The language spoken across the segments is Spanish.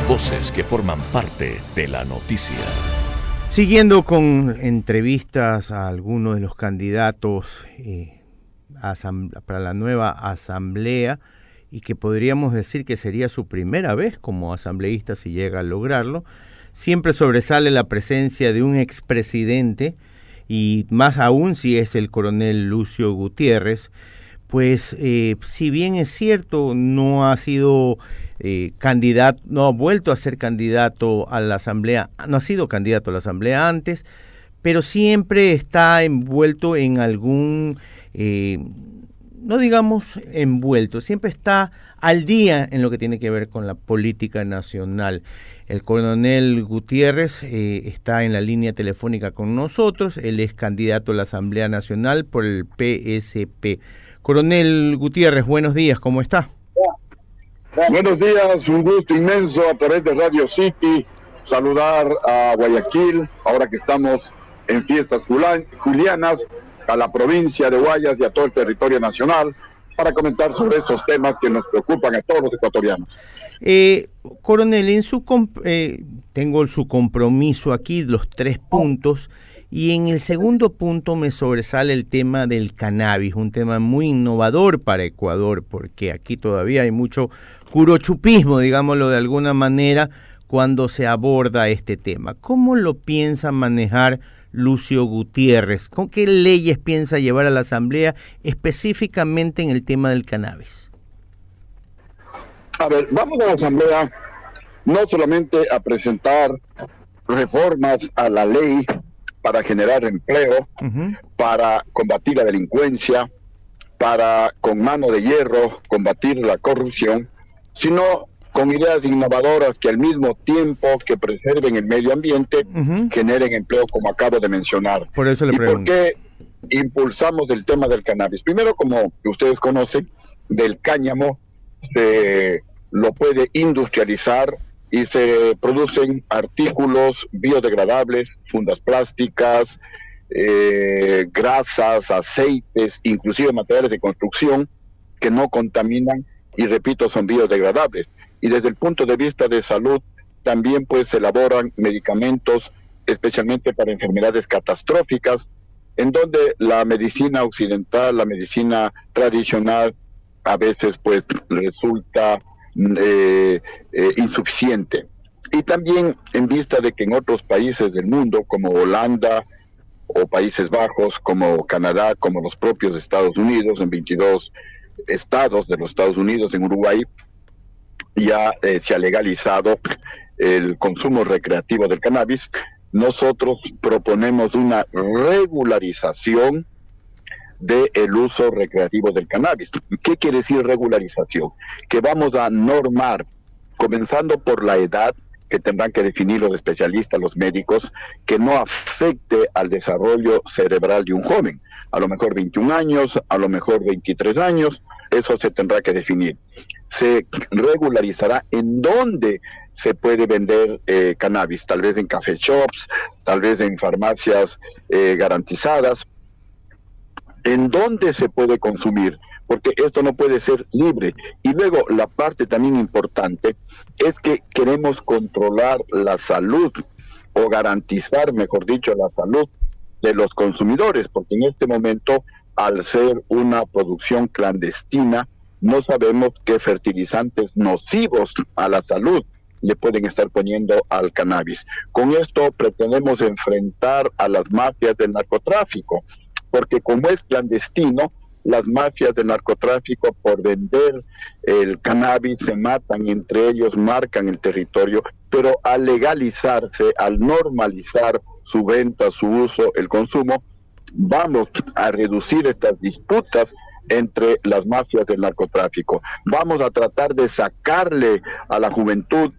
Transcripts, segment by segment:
Voces que forman parte de la noticia. Siguiendo con entrevistas a algunos de los candidatos para la nueva asamblea, y que podríamos decir que sería su primera vez como asambleísta si llega a lograrlo, siempre sobresale la presencia de un expresidente, y más aún si es el coronel Lucio Gutiérrez. Pues si bien es cierto, no ha sido candidato, no ha vuelto a ser candidato a la asamblea, no ha sido candidato a la asamblea antes, pero siempre está envuelto en algún, no digamos envuelto, siempre está al día en lo que tiene que ver con la política nacional. El coronel Gutiérrez está en la línea telefónica con nosotros. Él es candidato a la Asamblea Nacional por el PSP. Coronel Gutiérrez, buenos días, ¿cómo está? Buenos días, un gusto inmenso a través de Radio City saludar a Guayaquil, ahora que estamos en fiestas julianas, a la provincia de Guayas y a todo el territorio nacional, para comentar sobre estos temas que nos preocupan a todos los ecuatorianos. Coronel, tengo su compromiso aquí, los 3 puntos, y en el segundo punto me sobresale el tema del cannabis, un tema muy innovador para Ecuador, porque aquí todavía hay mucho curochupismo, digámoslo de alguna manera, cuando se aborda este tema. ¿Cómo lo piensa manejar Lucio Gutiérrez? ¿Con qué leyes piensa llevar a la Asamblea específicamente en el tema del cannabis? A ver, vamos a la Asamblea no solamente a presentar reformas a la ley para generar empleo, para combatir la delincuencia, para con mano de hierro combatir la corrupción, sino con ideas innovadoras que al mismo tiempo que preserven el medio ambiente, generen empleo, como acabo de mencionar. Por eso le pregunto. ¿Por qué impulsamos el tema del cannabis? Primero, como ustedes conocen, del cáñamo se lo puede industrializar y se producen artículos biodegradables, fundas plásticas, grasas, aceites, inclusive materiales de construcción que no contaminan y, repito, son biodegradables. Y desde el punto de vista de salud, también pues se elaboran medicamentos especialmente para enfermedades catastróficas, en donde la medicina occidental, la medicina tradicional, a veces pues resulta insuficiente. Y también en vista de que en otros países del mundo, como Holanda o Países Bajos, como Canadá, como los propios Estados Unidos, en 22 estados de los Estados Unidos, en Uruguay, ya se ha legalizado el consumo recreativo del cannabis. Nosotros proponemos una regularización del uso recreativo del cannabis. ¿Qué quiere decir regularización? Que vamos a normar, comenzando por la edad, que tendrán que definir los especialistas, los médicos, que no afecte al desarrollo cerebral de un joven. A lo mejor 21 años, a lo mejor 23 años, eso se tendrá que definir. Se regularizará en dónde se puede vender cannabis, tal vez en café shops, tal vez en farmacias garantizadas, en dónde se puede consumir, porque esto no puede ser libre. Y luego la parte también importante es que queremos controlar la salud, o garantizar, mejor dicho, la salud de los consumidores, porque en este momento, al ser una producción clandestina, no sabemos qué fertilizantes nocivos a la salud le pueden estar poniendo al cannabis. Con esto pretendemos enfrentar a las mafias del narcotráfico, porque como es clandestino, las mafias del narcotráfico por vender el cannabis se matan entre ellos, marcan el territorio, pero al legalizarse, al normalizar su venta, su uso, el consumo, vamos a reducir estas disputas entre las mafias del narcotráfico. Vamos a tratar de sacarle a la juventud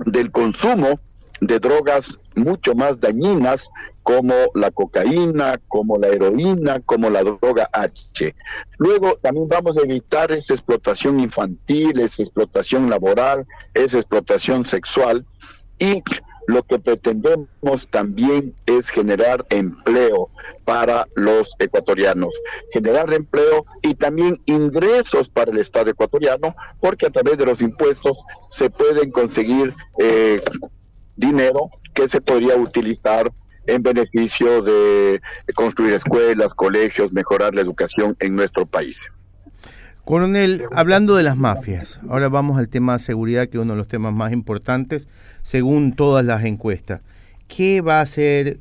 del consumo de drogas mucho más dañinas, como la cocaína, como la heroína, como la droga H. Luego también vamos a evitar esa explotación infantil, esa explotación laboral, esa explotación sexual, y lo que pretendemos también es generar empleo para los ecuatorianos, generar empleo y también ingresos para el Estado ecuatoriano, porque a través de los impuestos se pueden conseguir dinero que se podría utilizar en beneficio de construir escuelas, colegios, mejorar la educación en nuestro país. Coronel, hablando de las mafias, ahora vamos al tema de seguridad, que es uno de los temas más importantes, según todas las encuestas. ¿Qué va a hacer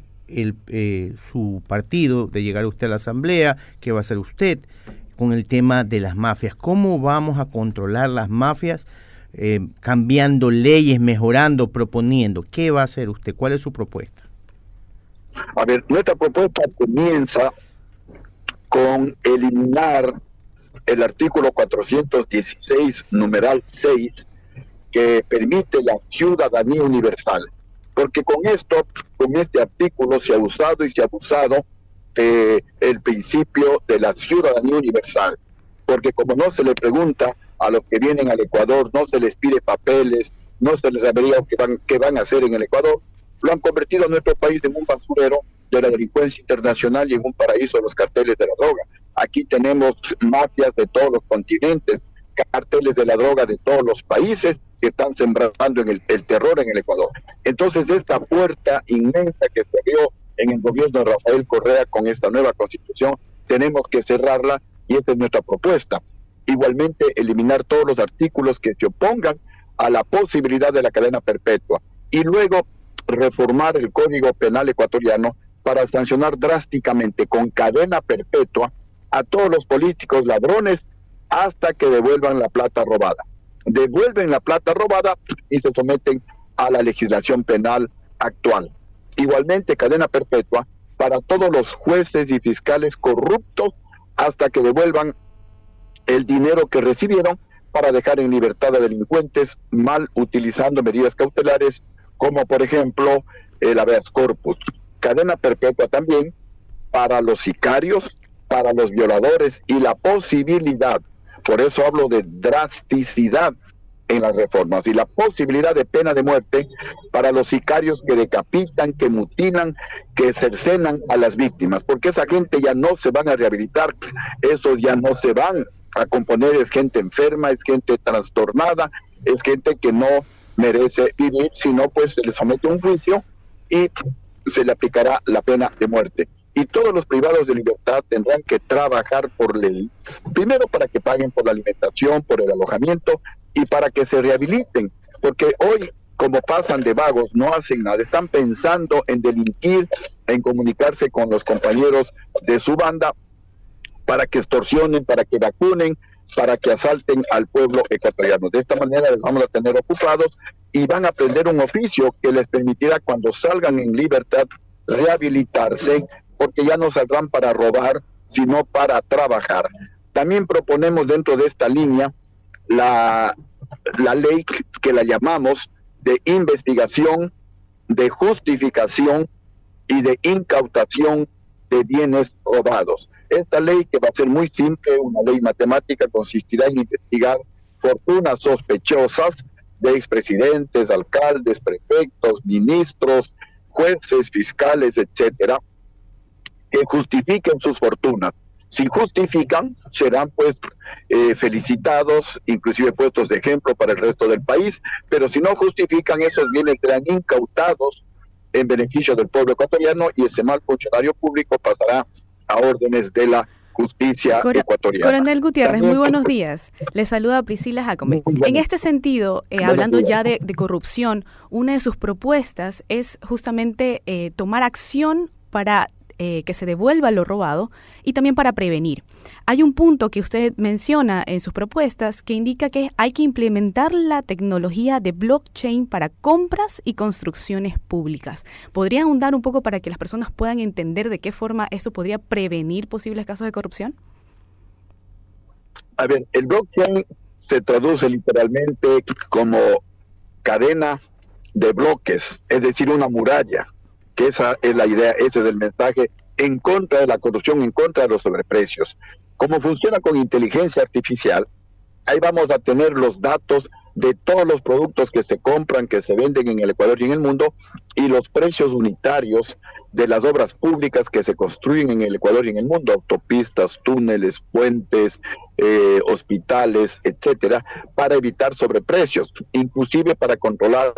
su partido de llegar usted a la Asamblea? ¿Qué va a hacer usted con el tema de las mafias? ¿Cómo vamos a controlar las mafias? Cambiando leyes, mejorando, proponiendo. ¿Qué va a hacer usted? ¿Cuál es su propuesta? A ver, nuestra propuesta comienza con eliminar el artículo 416, numeral 6, que permite la ciudadanía universal. Porque con este artículo se ha usado y se ha abusado el principio de la ciudadanía universal. Porque como no se le pregunta a los que vienen al Ecuador, no se les pide papeles, no se les averigua qué van a hacer en el Ecuador, lo han convertido a nuestro país en un basurero de la delincuencia internacional y en un paraíso de los carteles de la droga. Aquí tenemos mafias de todos los continentes, carteles de la droga de todos los países que están sembrando el terror en el Ecuador. Entonces, esta puerta inmensa que se abrió en el gobierno de Rafael Correa con esta nueva constitución, tenemos que cerrarla y esta es nuestra propuesta. Igualmente, eliminar todos los artículos que se opongan a la posibilidad de la cadena perpetua y luego reformar el Código Penal ecuatoriano para sancionar drásticamente con cadena perpetua a todos los políticos ladrones hasta que devuelvan la plata robada. Devuelven la plata robada y se someten a la legislación penal actual. Igualmente, cadena perpetua para todos los jueces y fiscales corruptos hasta que devuelvan el dinero que recibieron para dejar en libertad a delincuentes mal utilizando medidas cautelares como por ejemplo el habeas corpus. Cadena perpetua también para los sicarios, para los violadores y la posibilidad, por eso hablo de drasticidad en las reformas, y la posibilidad de pena de muerte para los sicarios que decapitan, que mutilan, que cercenan a las víctimas, porque esa gente ya no se van a rehabilitar, esos ya no se van a componer, es gente enferma, es gente trastornada, es gente que no merece vivir, sino pues se le somete a un juicio y se le aplicará la pena de muerte. Y todos los privados de libertad tendrán que trabajar por ley, primero para que paguen por la alimentación, por el alojamiento y para que se rehabiliten, porque hoy, como pasan de vagos, no hacen nada, están pensando en delinquir, en comunicarse con los compañeros de su banda para que extorsionen, para que vacunen, para que asalten al pueblo ecuatoriano. De esta manera les vamos a tener ocupados y van a aprender un oficio que les permitirá cuando salgan en libertad rehabilitarse, porque ya no saldrán para robar, sino para trabajar. También proponemos dentro de esta línea la ley que la llamamos de investigación, de justificación y de incautación de bienes robados. Esta ley, que va a ser muy simple, una ley matemática, consistirá en investigar fortunas sospechosas de expresidentes, alcaldes, prefectos, ministros, jueces, fiscales, etcétera, que justifiquen sus fortunas. Si justifican, serán pues felicitados, inclusive puestos de ejemplo para el resto del país, pero si no justifican, esos bienes serán incautados en beneficio del pueblo ecuatoriano y ese mal funcionario público pasará a órdenes de la justicia ecuatoriana. Coronel Gutiérrez, muy buenos días. Le saluda Priscila Jacome. En este sentido, hablando ya de corrupción, una de sus propuestas es justamente tomar acción para que se devuelva lo robado y también para prevenir. Hay un punto que usted menciona en sus propuestas que indica que hay que implementar la tecnología de blockchain para compras y construcciones públicas. ¿Podría ahondar un poco para que las personas puedan entender de qué forma esto podría prevenir posibles casos de corrupción? A ver, el blockchain se traduce literalmente como cadena de bloques, es decir, una muralla, que esa es la idea, ese es el mensaje en contra de la corrupción, en contra de los sobreprecios. Como funciona con inteligencia artificial, ahí vamos a tener los datos de todos los productos que se compran, que se venden en el Ecuador y en el mundo, y los precios unitarios de las obras públicas que se construyen en el Ecuador y en el mundo, autopistas, túneles, puentes, hospitales, etcétera, para evitar sobreprecios, inclusive para controlar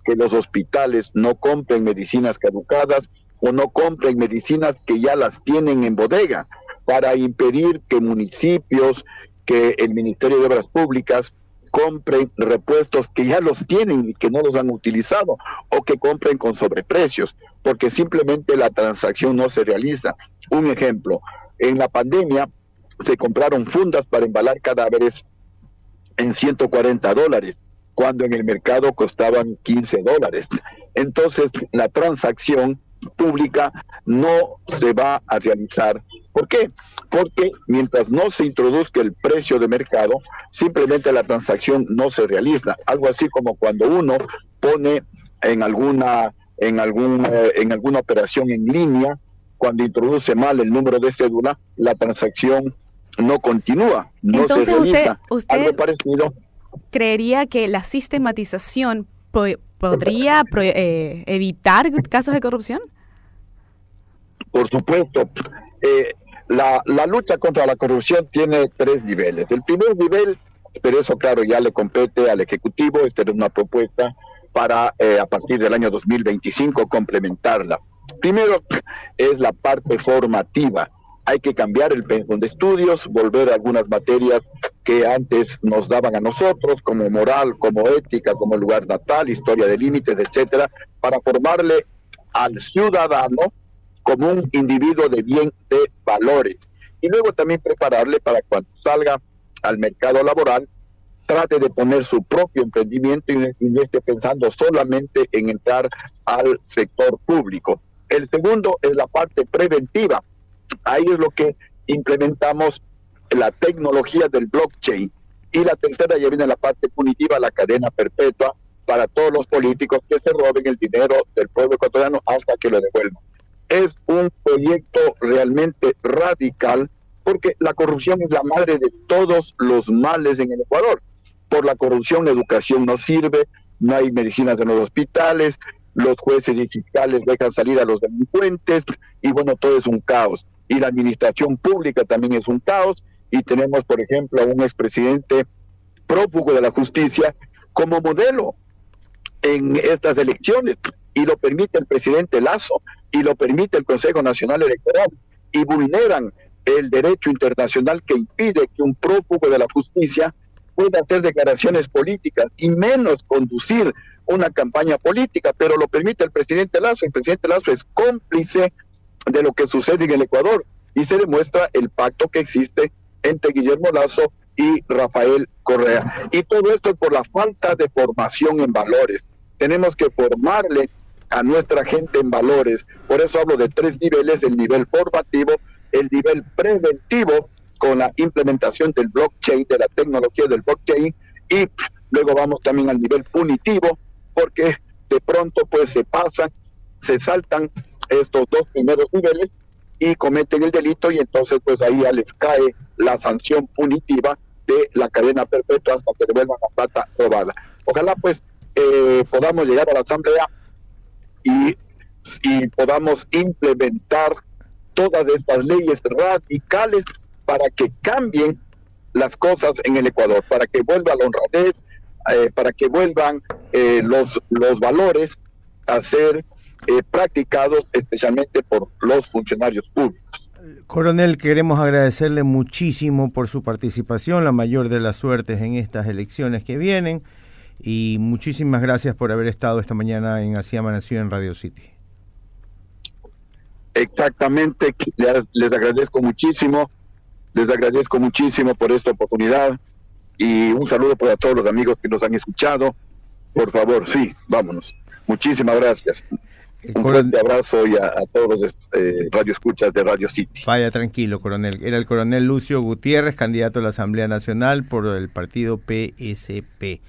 que los hospitales no compren medicinas caducadas o no compren medicinas que ya las tienen en bodega, para impedir que municipios, que el Ministerio de Obras Públicas compren repuestos que ya los tienen y que no los han utilizado, o que compren con sobreprecios, porque simplemente la transacción no se realiza. Un ejemplo, en la pandemia se compraron fundas para embalar cadáveres en $140, cuando en el mercado costaban $15. Entonces, la transacción pública no se va a realizar. ¿Por qué? Porque mientras no se introduzca el precio de mercado, simplemente la transacción no se realiza. Algo así como cuando uno pone en alguna operación en línea, cuando introduce mal el número de cédula, la transacción no continúa, no Entonces, se realiza. usted Algo parecido. ¿Creería que la sistematización podría evitar casos de corrupción? Por supuesto. La lucha contra la corrupción tiene 3 niveles. El primer nivel, pero eso claro ya le compete al Ejecutivo, esta es una propuesta para a partir del año 2025 complementarla. Primero es la parte formativa. Hay que cambiar el pensum de estudios, volver a algunas materias que antes nos daban a nosotros, como moral, como ética, como lugar natal, historia de límites, etcétera, para formarle al ciudadano como un individuo de bien de valores. Y luego también prepararle para cuando salga al mercado laboral, trate de poner su propio emprendimiento y no esté pensando solamente en entrar al sector público. El segundo es la parte preventiva. Ahí es lo que implementamos, la tecnología del blockchain. Y la tercera ya viene la parte punitiva, la cadena perpetua para todos los políticos que se roben el dinero del pueblo ecuatoriano hasta que lo devuelvan. Es un proyecto realmente radical, porque la corrupción es la madre de todos los males en el Ecuador. Por la corrupción la educación no sirve, no hay medicinas en los hospitales, los jueces y fiscales dejan salir a los delincuentes y bueno, todo es un caos. Y la administración pública también es un caos, y tenemos, por ejemplo, a un expresidente prófugo de la justicia como modelo en estas elecciones, y lo permite el presidente Lasso, y lo permite el Consejo Nacional Electoral, y vulneran el derecho internacional que impide que un prófugo de la justicia pueda hacer declaraciones políticas, y menos conducir una campaña política, pero lo permite el presidente Lasso. El presidente Lasso es cómplice de lo que sucede en el Ecuador, y se demuestra el pacto que existe entre Guillermo Lasso y Rafael Correa. Y todo esto es por la falta de formación en valores. Tenemos que formarle a nuestra gente en valores. Por eso hablo de 3 niveles: el nivel formativo, el nivel preventivo con la implementación del blockchain, de la tecnología del blockchain, y luego vamos también al nivel punitivo, porque de pronto pues se saltan estos 2 primeros niveles y cometen el delito, y entonces pues ahí ya les cae la sanción punitiva de la cadena perpetua hasta que devuelvan la plata robada. Ojalá pues podamos llegar a la Asamblea y podamos implementar todas estas leyes radicales para que cambien las cosas en el Ecuador, para que vuelva la honradez, para que vuelvan los valores a ser practicados especialmente por los funcionarios públicos. Coronel, queremos agradecerle muchísimo por su participación, la mayor de las suertes en estas elecciones que vienen, y muchísimas gracias por haber estado esta mañana en Así Amaneció en Radio City. Exactamente, les agradezco muchísimo por esta oportunidad, y un saludo para todos los amigos que nos han escuchado. Por favor, sí, vámonos. Muchísimas gracias. Un fuerte abrazo y a todos los radioescuchas de Radio City. Vaya tranquilo, coronel. Era el coronel Lucio Gutiérrez, candidato a la Asamblea Nacional por el partido PSP,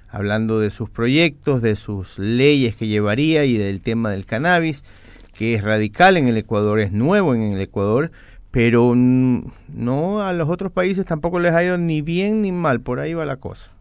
hablando de sus proyectos, de sus leyes que llevaría y del tema del cannabis, que es radical en el Ecuador, es nuevo en el Ecuador, pero no a los otros países tampoco les ha ido ni bien ni mal, por ahí va la cosa.